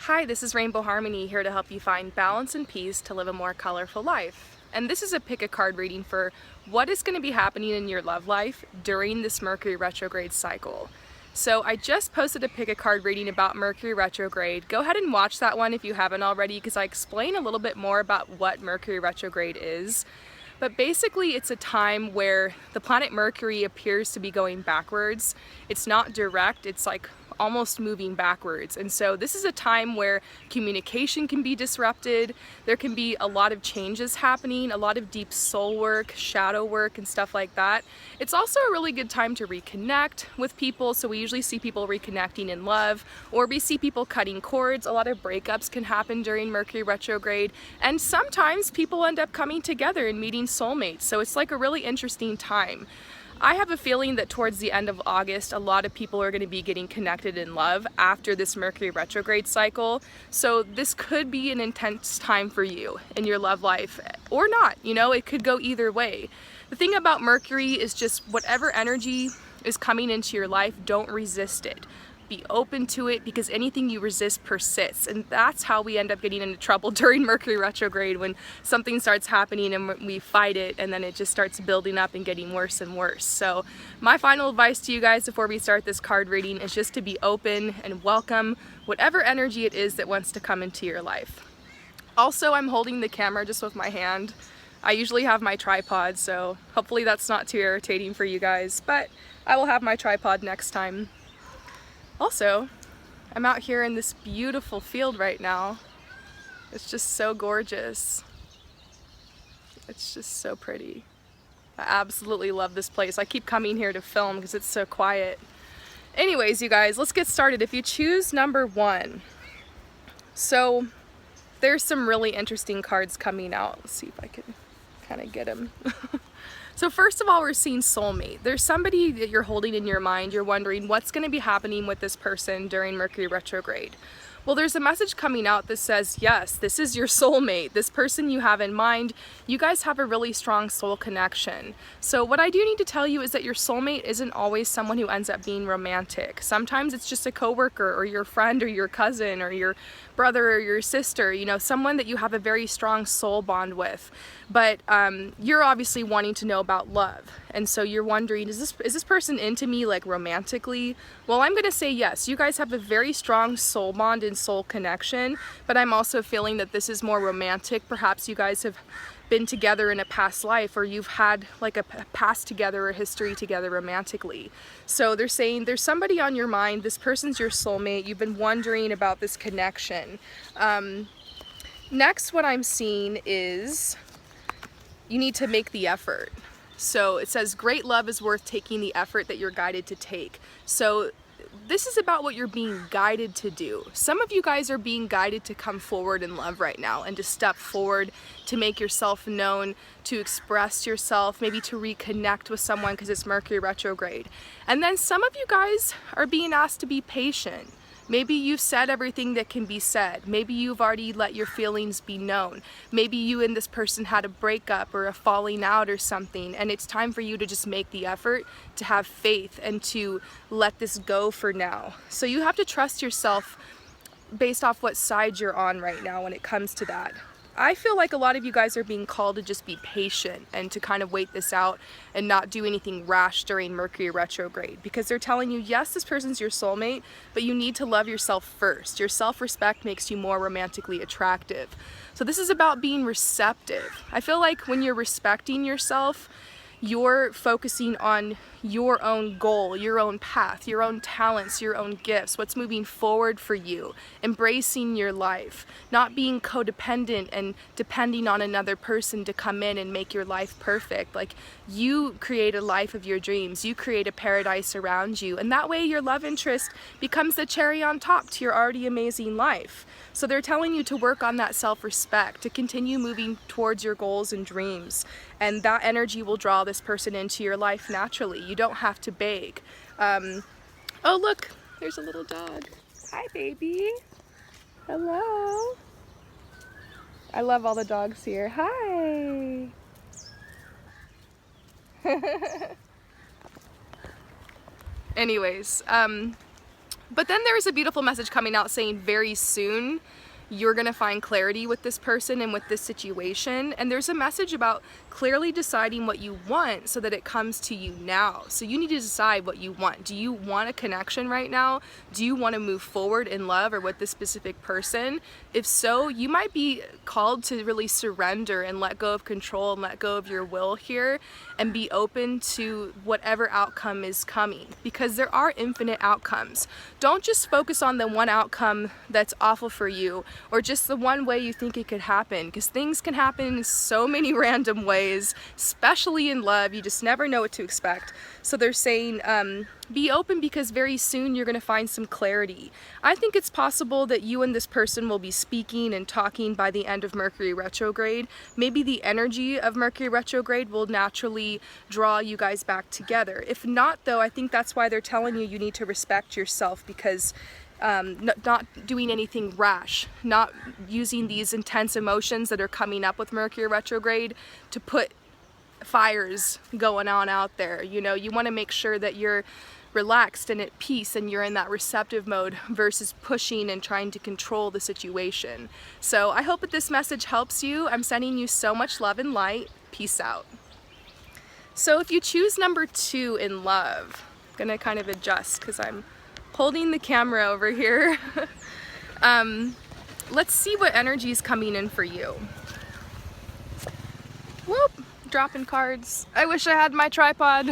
Hi, this is Rainbow Harmony here to help you find balance and peace to live a more colorful life. And this is a pick a card reading for what is going to be happening in your love life during this Mercury retrograde cycle. So I just posted a pick a card reading about Mercury retrograde. Go ahead and watch that one if you haven't already, because I explain a little bit more about what Mercury retrograde is. But basically it's a time where the planet Mercury appears to be going backwards. It's not direct, it's like almost moving backwards. And so this is a time where communication can be disrupted. There can be a lot of changes happening, a lot of deep soul work, shadow work, and stuff like that. It's also a really good time to reconnect with people. So we usually see people reconnecting in love, or we see people cutting cords. A lot of breakups can happen during Mercury retrograde. And sometimes people end up coming together and meeting soulmates. So it's like a really interesting time. I have a feeling that towards the end of August, a lot of people are going to be getting connected in love after this Mercury retrograde cycle. So this could be an intense time for you in your love life, or not. You know, it could go either way. The thing about Mercury is just whatever energy is coming into your life, don't resist it. Be open to it, because anything you resist persists, and that's how we end up getting into trouble during Mercury retrograde, when something starts happening and we fight it, and then it just starts building up and getting worse and worse. So my final advice to you guys before we start this card reading is just to be open and welcome whatever energy it is that wants to come into your life. Also, I'm holding the camera just with my hand. I usually have my tripod, so hopefully that's not too irritating for you guys, but I will have my tripod next time. Also, I'm out here in this beautiful field right now. It's just so gorgeous. It's just so pretty. I absolutely love this place. I keep coming here to film because it's so quiet. Anyways, you guys, let's get started. If you choose number 1, so there's some really interesting cards coming out. Let's see if I can kind of get them. So first of all, we're seeing soulmate. There's somebody that you're holding in your mind. You're wondering what's going to be happening with this person during Mercury retrograde. Well, there's a message coming out that says, yes, this is your soulmate. This person you have in mind, you guys have a really strong soul connection. So what I do need to tell you is that your soulmate isn't always someone who ends up being romantic. Sometimes it's just a coworker or your friend or your cousin or your brother or your sister, you know, someone that you have a very strong soul bond with. But you're obviously wanting to know about love. And so you're wondering, is this person into me, like, romantically? Well, I'm gonna say yes. You guys have a very strong soul bond and soul connection, but I'm also feeling that this is more romantic. Perhaps you guys have been together in a past life, or you've had like a past together or history together romantically. So they're saying there's somebody on your mind. This person's your soulmate. You've been wondering about this connection. Next, what I'm seeing is you need to make the effort. So it says, great love is worth taking the effort that you're guided to take. So this is about what you're being guided to do. Some of you guys are being guided to come forward in love right now and to step forward, to make yourself known, to express yourself, maybe to reconnect with someone because it's Mercury retrograde. And then some of you guys are being asked to be patient. Maybe you've said everything that can be said. Maybe you've already let your feelings be known. Maybe you and this person had a breakup or a falling out or something, and it's time for you to just make the effort to have faith and to let this go for now. So you have to trust yourself based off what side you're on right now when it comes to that. I feel like a lot of you guys are being called to just be patient and to kind of wait this out and not do anything rash during Mercury retrograde, because they're telling you, yes, this person's your soulmate, but you need to love yourself first. Your self-respect makes you more romantically attractive. So this is about being receptive. I feel like when you're respecting yourself, you're focusing on your own goal, your own path, your own talents, your own gifts, what's moving forward for you, embracing your life, not being codependent and depending on another person to come in and make your life perfect. Like, you create a life of your dreams, you create a paradise around you, and that way your love interest becomes the cherry on top to your already amazing life. So they're telling you to work on that self-respect, to continue moving towards your goals and dreams, and that energy will draw this person into your life naturally. You don't have to beg. Oh look, there's a little dog. Hi baby. Hello. I love all the dogs here. Hi. Anyways, But then there's a beautiful message coming out saying very soon you're gonna find clarity with this person and with this situation. And there's a message about clearly deciding what you want so that it comes to you now. So you need to decide what you want. Do you want a connection right now? Do you want to move forward in love or with this specific person? If so, you might be called to really surrender and let go of control and let go of your will here and be open to whatever outcome is coming, because there are infinite outcomes. Don't just focus on the one outcome that's awful for you or just the one way you think it could happen, because things can happen in so many random ways, especially in love. You just never know what to expect. So they're saying be open, because very soon you're going to find some clarity. I think it's possible that you and this person will be speaking and talking by the end of Mercury retrograde. Maybe the energy of Mercury retrograde will naturally draw you guys back together. If not, though, I think that's why they're telling you need to respect yourself, because not doing anything rash, not using these intense emotions that are coming up with Mercury retrograde to put fires going on out there. You know, you want to make sure that you're relaxed and at peace and you're in that receptive mode versus pushing and trying to control the situation. So I hope that this message helps you. I'm sending you so much love and light. Peace out. So if you choose number 2 in love, I'm gonna kind of adjust because I'm holding the camera over here. Let's see what energy is coming in for you. Whoop, dropping cards. I wish I had my tripod.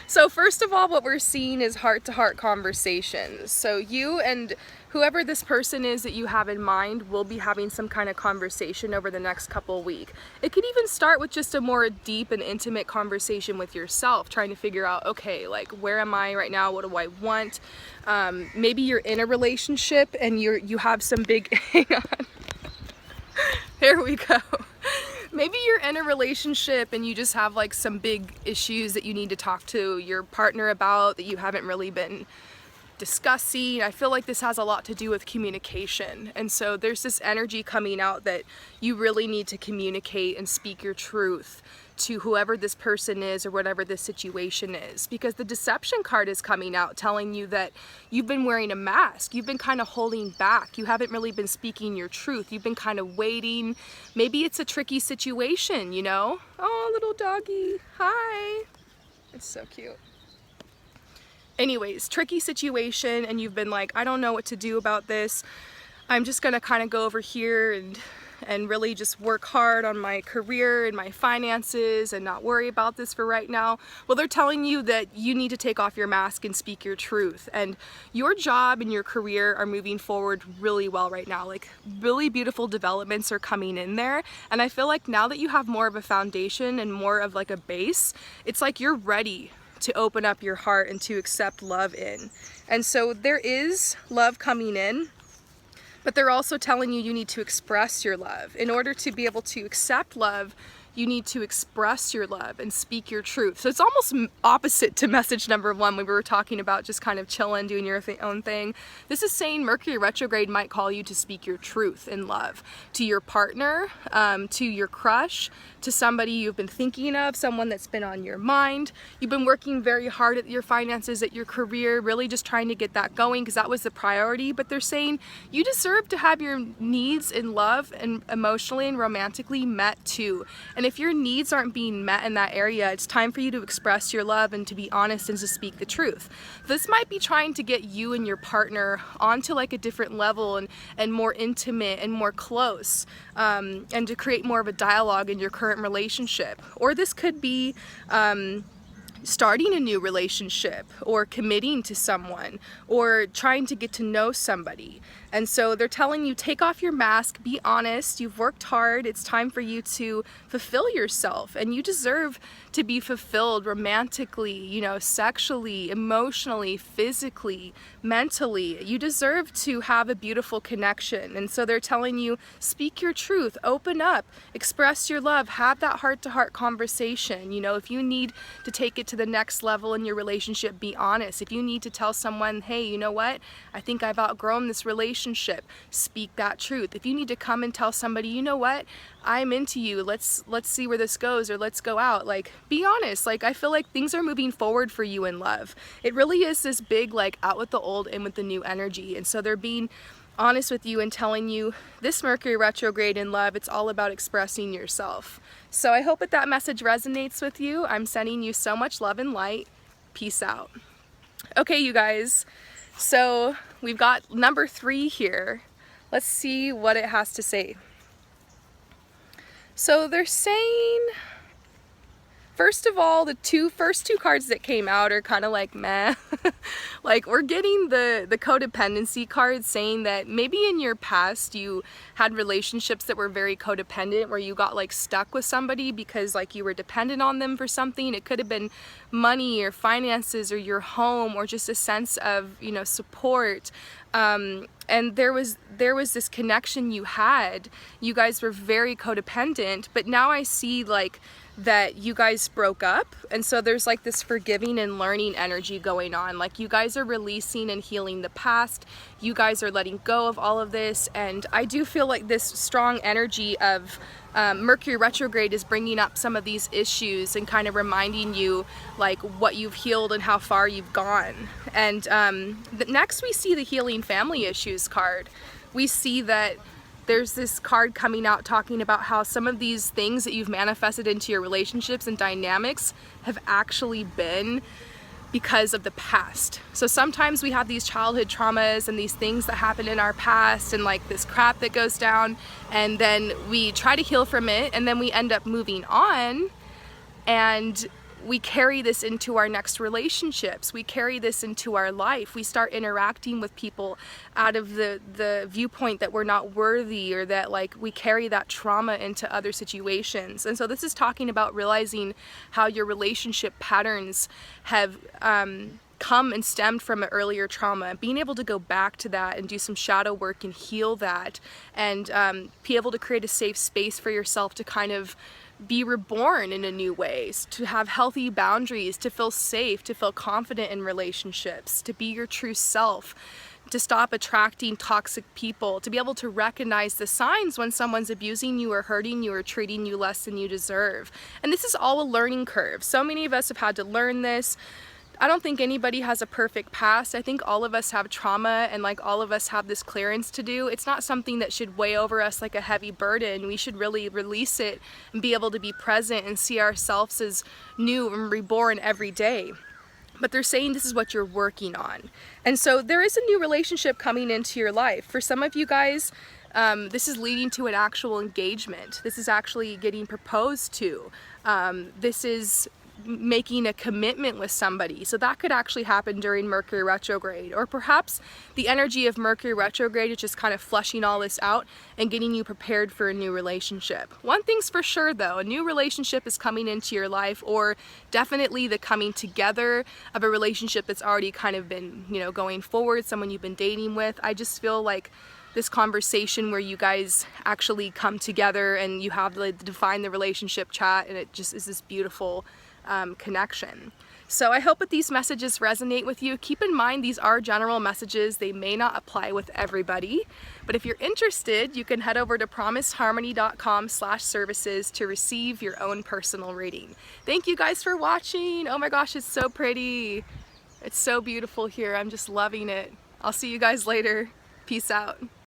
So first of all, what we're seeing is heart-to-heart conversations. So you and whoever this person is that you have in mind will be having some kind of conversation over the next couple weeks. It could even start with just a more deep and intimate conversation with yourself, trying to figure out, okay, like, where am I right now? What do I want? Maybe you're in a relationship and you have some big, hang on. There we go. Maybe you're in a relationship and you just have like some big issues that you need to talk to your partner about that you haven't really been discussing. I feel like this has a lot to do with communication. And so there's this energy coming out that you really need to communicate and speak your truth to whoever this person is or whatever this situation is, because the deception card is coming out telling you that you've been wearing a mask, you've been kind of holding back, you haven't really been speaking your truth, you've been kind of waiting. Maybe it's a tricky situation, you know? Oh, little doggy, hi. It's so cute. Anyways, tricky situation, and you've been like, I don't know what to do about this. I'm just gonna kind of go over here and really just work hard on my career and my finances and not worry about this for right now. Well, they're telling you that you need to take off your mask and speak your truth. And your job and your career are moving forward really well right now. Like, really beautiful developments are coming in there. And I feel like now that you have more of a foundation and more of like a base, it's like you're ready to open up your heart and to accept love in. And so there is love coming in, but they're also telling you need to express your love. In order to be able to accept love, you need to express your love and speak your truth. So it's almost opposite to message number 1 when we were talking about just kind of chilling, doing your own thing. This is saying Mercury retrograde might call you to speak your truth in love to your partner, to your crush, to somebody you've been thinking of, someone that's been on your mind. You've been working very hard at your finances, at your career, really just trying to get that going because that was the priority. But they're saying you deserve to have your needs in love and emotionally and romantically met too. And if your needs aren't being met in that area, it's time for you to express your love and to be honest and to speak the truth. This might be trying to get you and your partner onto like a different level and more intimate and more close, and to create more of a dialogue in your current relationship. Or this could be starting a new relationship or committing to someone or trying to get to know somebody. And so they're telling you, take off your mask, be honest, you've worked hard, it's time for you to fulfill yourself, and you deserve to be fulfilled romantically, you know, sexually, emotionally, physically, mentally. You deserve to have a beautiful connection. And so they're telling you, speak your truth, open up, express your love, have that heart-to-heart conversation. You know, if you need to take it to the next level in your relationship, be honest. If you need to tell someone, hey, you know what, I think I've outgrown this relationship, speak that truth. If you need to come and tell somebody, you know what, I'm into you, let's see where this goes, or let's go out, like, be honest. Like, I feel like things are moving forward for you in love. It really is this big, like, out with the old, in with the new energy. And so they're being honest with you and telling you this Mercury retrograde in love, it's all about expressing yourself. So I hope that message resonates with you. I'm sending you so much love and light. Peace out. Okay, you guys, so we've got number 3 here. Let's see what it has to say. So they're saying, first of all, the first two cards that came out are kind of like meh. Like, we're getting the codependency card, saying that maybe in your past you had relationships that were very codependent, where you got like stuck with somebody because like you were dependent on them for something. It could have been money or finances or your home, or just a sense of, you know, support. And there was this connection you had. You guys were very codependent, but now I see like that you guys broke up, and so there's like this forgiving and learning energy going on. Like, you guys are releasing and healing the past. You guys are letting go of all of this, and I do feel like this strong energy of Mercury retrograde is bringing up some of these issues and kind of reminding you like what you've healed and how far you've gone. And next we see the healing family issues card. We see that there's this card coming out talking about how some of these things that you've manifested into your relationships and dynamics have actually been because of the past. So sometimes we have these childhood traumas and these things that happen in our past, and like this crap that goes down, and then we try to heal from it, and then we end up moving on, and we carry this into our next relationships. We carry this into our life. We start interacting with people out of the viewpoint that we're not worthy, or that like we carry that trauma into other situations. And so this is talking about realizing how your relationship patterns have come and stemmed from an earlier trauma, being able to go back to that and do some shadow work and heal that, and be able to create a safe space for yourself to kind of be reborn in a new ways, to have healthy boundaries, to feel safe, to feel confident in relationships, to be your true self, to stop attracting toxic people, to be able to recognize the signs when someone's abusing you or hurting you or treating you less than you deserve. And this is all a learning curve. So many of us have had to learn this. I don't think anybody has a perfect past. I think all of us have trauma, and like all of us have this clearance to do. It's not something that should weigh over us like a heavy burden. We should really release it and be able to be present and see ourselves as new and reborn every day. But they're saying this is what you're working on. And so there is a new relationship coming into your life. For some of you guys, this is leading to an actual engagement. This is actually getting proposed to. This is making a commitment with somebody. So that could actually happen during Mercury retrograde, or perhaps the energy of Mercury retrograde is just kind of flushing all this out and getting you prepared for a new relationship. One thing's for sure though, a new relationship is coming into your life, or definitely the coming together of a relationship that's already kind of been, you know, going forward, someone you've been dating with. I just feel like this conversation where you guys actually come together and you have to define the relationship chat, and it just is this beautiful connection. So I hope that these messages resonate with you. Keep in mind, these are general messages. They may not apply with everybody, but if you're interested, you can head over to promiseharmony.com/services to receive your own personal reading. Thank you guys for watching. Oh my gosh, it's so pretty. It's so beautiful here. I'm just loving it. I'll see you guys later. Peace out.